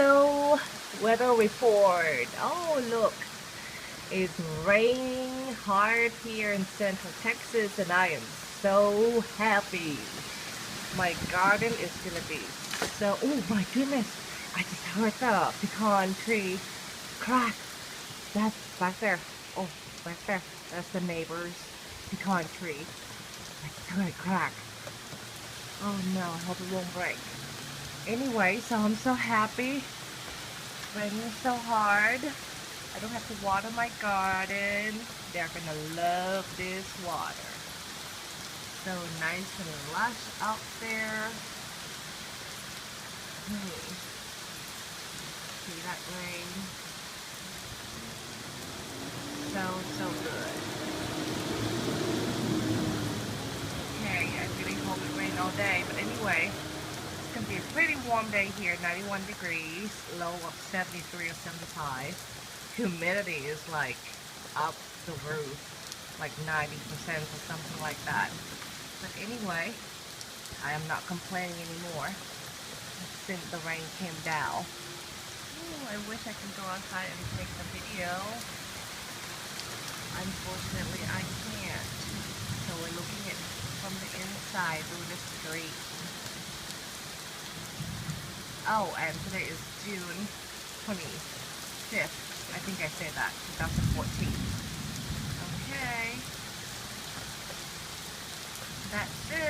Hello, weather report. Oh, look, it's raining hard here in Central Texas, and I am so happy. My garden is gonna be so. Oh my goodness! I just heard the pecan tree crack. That's back there. Oh, back there. That's the neighbor's pecan tree. I just heard it crack. Oh no! I hope it won't break. Anyway, so I'm so happy. Raining so hard. I don't have to water my garden. They're gonna love this water. So nice and lush out there. See that rain? So good. Okay, I really hope it rains all day. But anyway, it's gonna be a pretty warm day here, 91 degrees, low of 73 or 75. Humidity is like up the roof, like 90% or something like that. But anyway, I am not complaining anymore since the rain came down. Ooh, I wish I could go outside and take the video. Unfortunately, I can't. So we're looking at from the inside through the street. Oh, and today is June 25th. I think I said that, 2014. Okay. That's it.